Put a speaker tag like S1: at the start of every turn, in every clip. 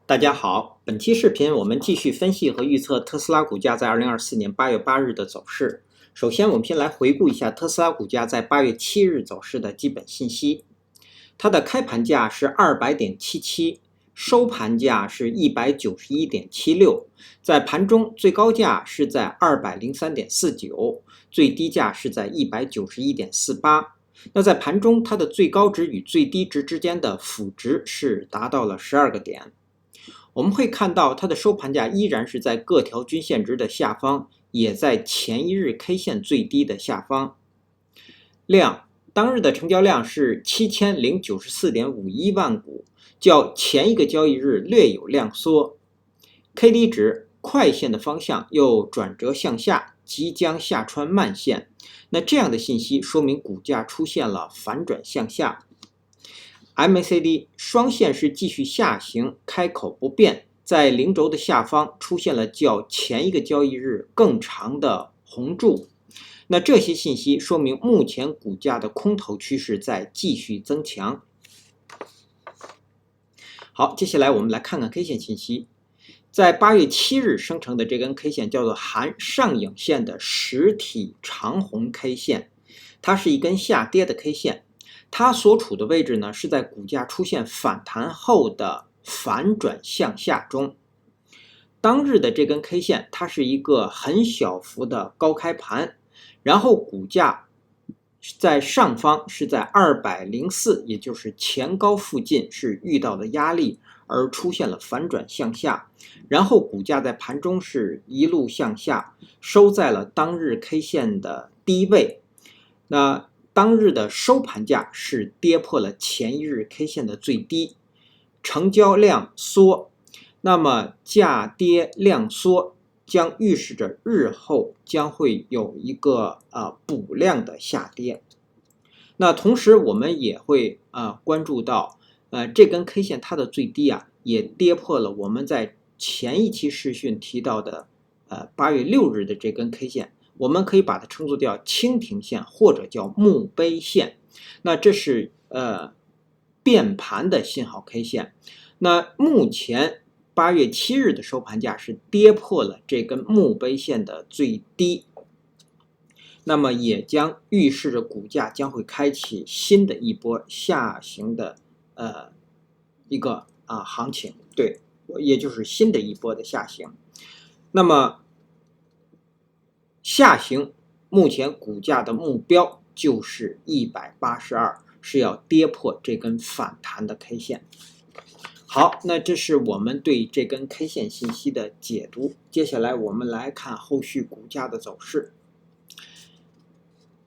S1: 大家好，本期视频我们继续分析和预测特斯拉股价在2024年8月8日的走势。首先，我们先来回顾一下特斯拉股价在8月7日走势的基本信息。它的开盘价是200.77，收盘价是191.76，在盘中最高价是在203.49，最低价是在191.48。那在盘中，它的最高值与最低值之间的负值是达到了12个点。我们会看到它的收盘价依然是在各条均线值的下方，也在前一日 K 线最低的下方。当日的成交量是7094.51万股，较前一个交易日略有量缩。KD 值快线的方向又转折向下，即将下穿慢线。那这样的信息说明股价出现了反转向下。MACD 双线是继续下行，开口不变，在零轴的下方出现了较前一个交易日更长的红柱。那这些信息说明目前股价的空头趋势在继续增强。好，接下来我们来看看 K 线信息。在8月7日生成的这根 K 线叫做含上影线的实体长红 K 线，它是一根下跌的 K 线。它所处的位置呢，是在股价出现反弹后的反转向下中。当日的这根 K 线，它是一个很小幅的高开盘，然后股价在上方是在204，也就是前高附近是遇到了压力，而出现了反转向下，然后股价在盘中是一路向下，收在了当日 K 线的低位。那当日的收盘价是跌破了前一日 K 线的最低，成交量缩，那么价跌量缩将预示着日后将会有一个补量的下跌。那同时我们也会关注到这根 K 线它的最低也跌破了我们在前一期视讯提到的8月6日的这根 K 线。我们可以把它称作叫蜻蜓线或者叫墓碑线。那这是变盘的信号 K 线。那目前8月7日的收盘价是跌破了这根墓碑线的最低，那么也将预示着股价将会开启新的一波下行的一个行情，对，也就是新的一波的下行。那么下行目前股价的目标就是182，是要跌破这根反弹的 K 线。好，那这是我们对这根 K 线信息的解读。接下来我们来看后续股价的走势。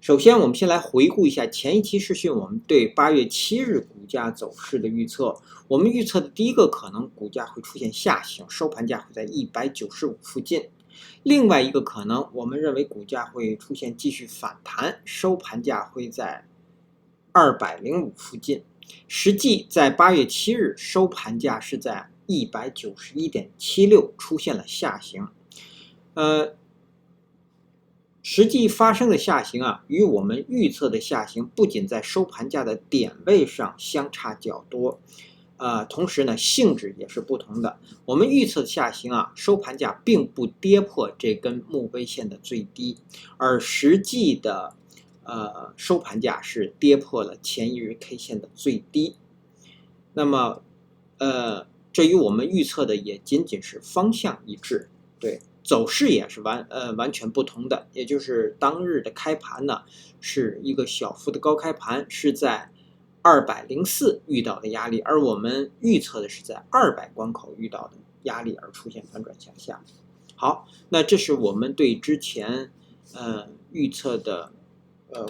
S1: 首先我们先来回顾一下前一期视讯我们对8月7日股价走势的预测。我们预测的第一个可能，股价会出现下行，收盘价会在195附近。另外一个可能，我们认为股价会出现继续反弹，收盘价会在205附近。实际在8月7日收盘价是在191.76，出现了下行。实际发生的下行与我们预测的下行不仅在收盘价的点位上相差较多，同时呢性质也是不同的。我们预测的下行收盘价并不跌破这根墓碑线的最低，而实际的收盘价是跌破了前一日 K 线的最低。那么这与我们预测的也仅仅是方向一致，对。走势也是完全不同的，也就是当日的开盘呢是一个小幅的高开盘，是在204遇到的压力，而我们预测的是在200关口遇到的压力而出现反转向下。好，那这是我们对之前预测的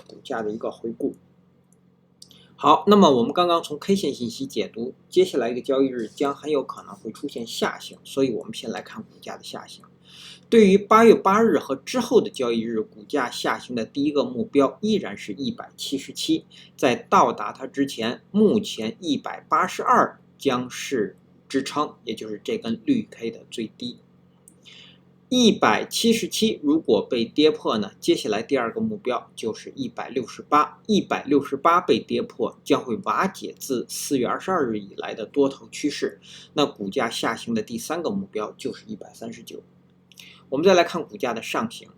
S1: 股价的一个回顾。好，那么我们刚刚从 K 线信息解读，接下来一个交易日将很有可能会出现下行，所以我们先来看股价的下行。对于8月8日和之后的交易日，股价下行的第一个目标依然是177，在到达它之前，目前182将是支撑，也就是这根绿 K 的最低。177如果被跌破呢，接下来第二个目标就是168，168被跌破将会瓦解自4月22日以来的多头趋势，那股价下行的第三个目标就是139。我们再来看股价的上行，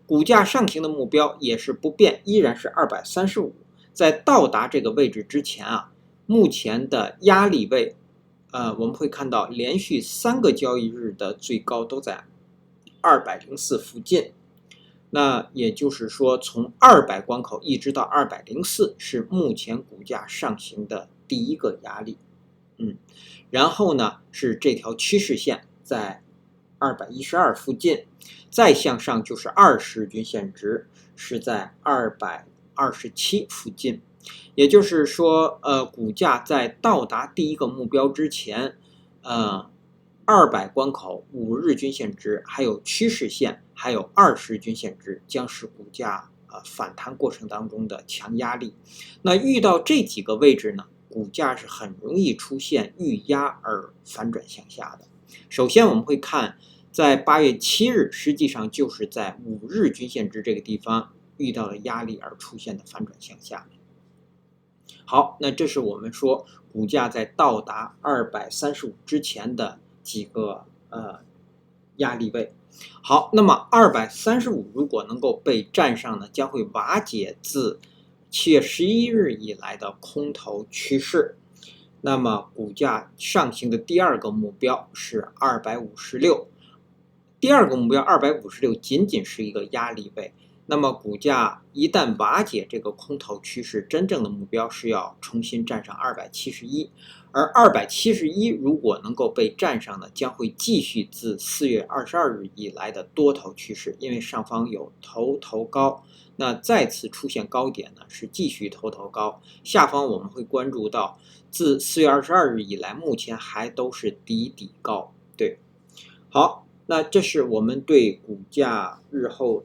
S1: 股价上行的目标也是不变，依然是235。在到达这个位置之前啊，目前的压力位，我们会看到连续3个交易日的最高都在204附近，那也就是说，从200关口一直到204是目前股价上行的第一个压力，然后呢是这条趋势线在212附近，再向上就是20日均线值是在227附近，也就是说，股价在到达第一个目标之前，200关口、5日均线值，还有趋势线，还有20日均线值，将是股价反弹过程当中的强压力。那遇到这几个位置呢，股价是很容易出现遇压而反转向下的。首先我们会看，在8月7日，实际上就是在5日均线值这个地方遇到了压力而出现的反转向下。好，那这是我们说股价在到达235之前的几个压力位。好，那么235如果能够被站上呢，将会瓦解自7月11日以来的空头趋势。那么股价上行的第二个目标是256，第二个目标256仅仅是一个压力位。那么股价一旦瓦解这个空头趋势，真正的目标是要重新站上271，而271如果能够被站上呢，将会继续自4月22日以来的多头趋势，因为上方有头高，那再次出现高点呢是继续头高，下方我们会关注到自4月22日以来目前还都是底高。对，好，那这是我们对股价日后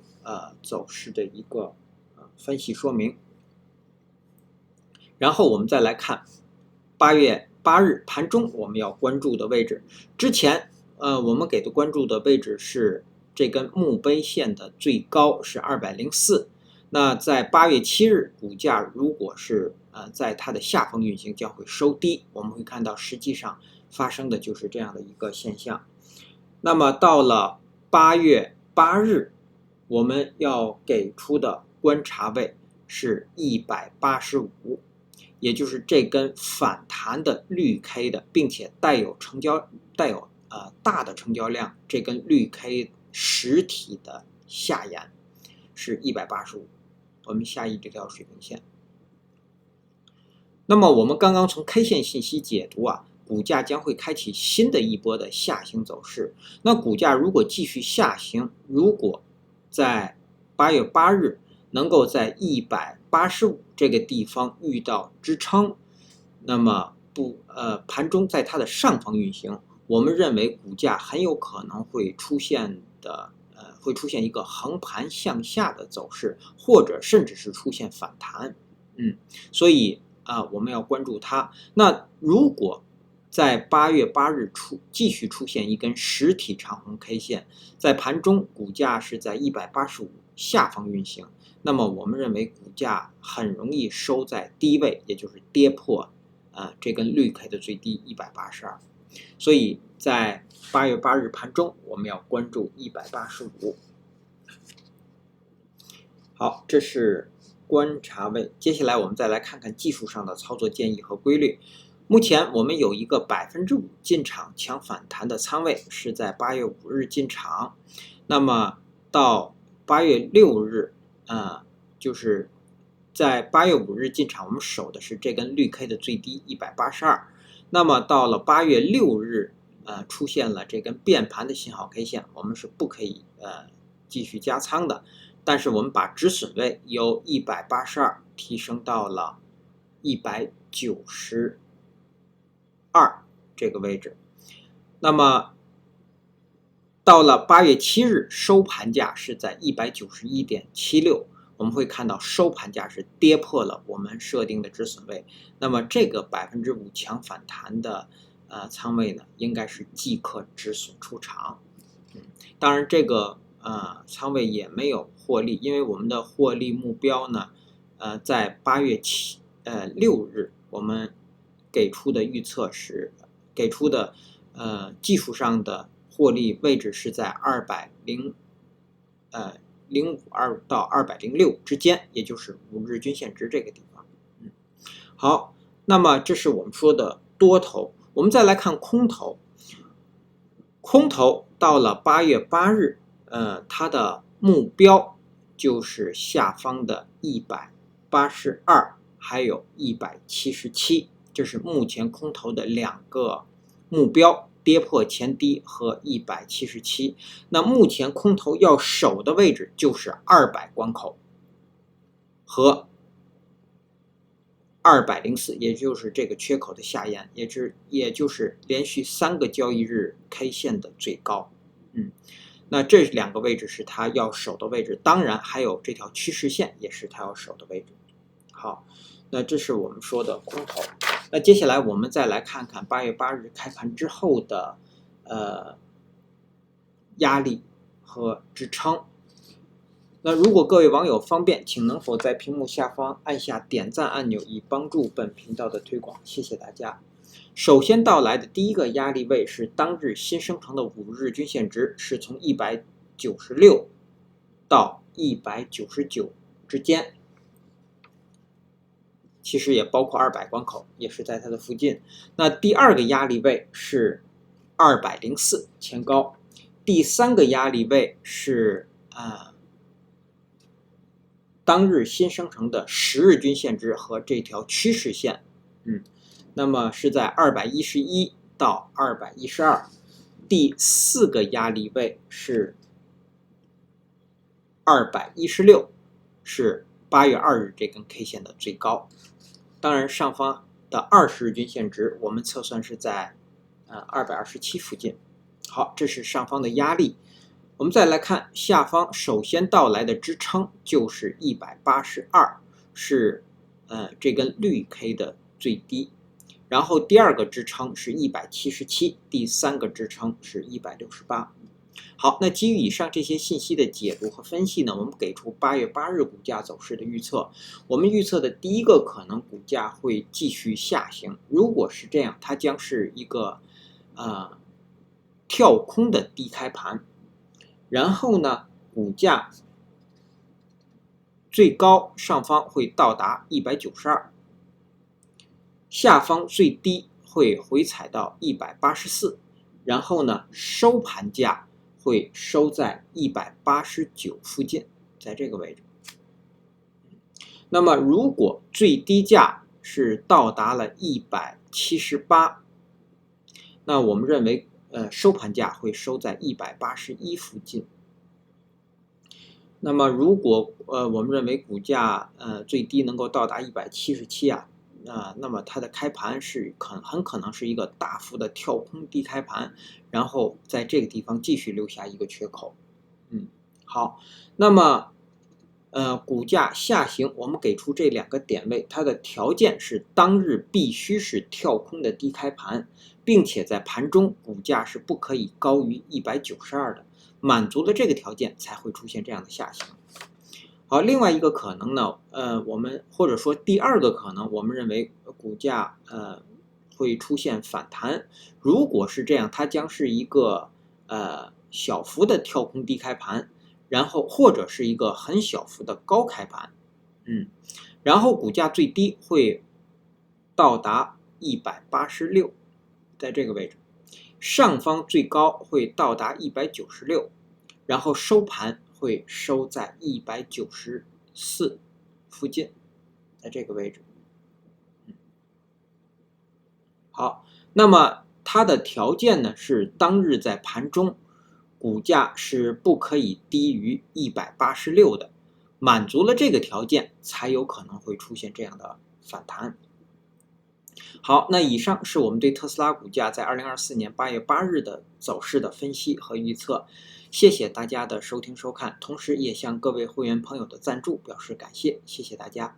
S1: 走势的一个分析说明。然后我们再来看8月8日盘中我们要关注的位置。之前我们给的关注的位置是这根墓碑线的最高是204。那在8月7日股价如果是在它的下方运行，将会收低。我们会看到实际上发生的就是这样的一个现象。那么到了8月8日，我们要给出的观察位是185，也就是这根反弹的绿 K 的，并且带有大的成交量，这根绿 K 实体的下沿是185，我们下移这条水平线。那么我们刚刚从 K 线信息解读股价将会开启新的一波的下行走势。那股价如果继续下行，如果在8月8日能够在185这个地方遇到支撑，那么盘中在它的上方运行，我们认为股价很有可能会出现一个横盘向下的走势，或者甚至是出现反弹。所以我们要关注它。那如果在8月8日继续出现一根实体长红 K 线，在盘中股价是在185下方运行，那么我们认为股价很容易收在低位，也就是跌破这根绿 K 的最低182。所以在8月8日盘中我们要关注185。好，这是观察位。接下来我们再来看看技术上的操作建议和规律。目前我们有一个5%进场抢反弹的仓位，是在8月5日进场。那么到8月6日，就是在8月5日进场，我们守的是这根绿 K 的最低182。那么到了8月6日，出现了这根变盘的信号 K 线，我们是不可以继续加仓的。但是我们把止损位由182提升到了192这个位置。那么到了8月7日收盘价是在191.76，我们会看到收盘价是跌破了我们设定的止损位。那么这个5%强反弹的仓位呢，应该是即刻止损出场。当然这个仓位也没有获利，因为我们的获利目标呢，在8月6日我们给出的预测是给出的技术上的获利位置是在052到206之间，也就是5日均线值这个地方。好，那么这是我们说的多头，我们再来看空头。空头到了8月8日，它的目标就是下方的182，还有177，这是目前空头的两个目标，跌破前低和177。那目前空头要守的位置就是200关口和204，也就是这个缺口的下沿，也就是连续3个交易日 K 线的最高。那这两个位置是它要守的位置，当然还有这条趋势线也是它要守的位置。好，那这是我们说的空头。那接下来我们再来看看8月8日开盘之后的压力和支撑。那如果各位网友方便，请能否在屏幕下方按下点赞按钮，以帮助本频道的推广，谢谢大家。首先到来的第一个压力位是当日新生成的5日均线值，是从196到199之间，其实也包括200关口，也是在它的附近。那第二个压力位是204前高，第三个压力位是当日新生成的10日均线值和这条趋势线，那么是在211到212。第四个压力位是216，是8月2日这根 K 线的最高。当然上方的20日均线值我们测算是在227附近。好，这是上方的压力。我们再来看下方，首先到来的支撑就是182，是这根绿 K 的最低。然后第二个支撑是177，第三个支撑是168。好，那基于以上这些信息的解读和分析呢，我们给出8月8日股价走势的预测。我们预测的第一个可能，股价会继续下行。如果是这样，它将是一个跳空的低开盘，然后呢，股价最高上方会到达192，下方最低会回踩到184，然后呢，收盘价会收在189附近，在这个位置。那么如果最低价是到达了178，那我们认为收盘价会收在181附近。那么如果我们认为股价最低能够到达177那么它的开盘是很可能是一个大幅的跳空低开盘，然后在这个地方继续留下一个缺口。好，那么股价下行，我们给出这两个点位，它的条件是当日必须是跳空的低开盘，并且在盘中股价是不可以高于192的，满足了这个条件才会出现这样的下行。好，另外一个可能呢，我们或者说第二个可能，我们认为股价会出现反弹。如果是这样，它将是一个小幅的跳空低开盘，然后或者是一个很小幅的高开盘，然后股价最低会到达186，在这个位置，上方最高会到达196，然后收盘会收在194附近，在这个位置。好，那么它的条件呢是当日在盘中股价是不可以低于186的，满足了这个条件才有可能会出现这样的反弹。好，那以上是我们对特斯拉股价在2024年8月8日的走势的分析和预测。谢谢大家的收听收看，同时也向各位会员朋友的赞助表示感谢，谢谢大家。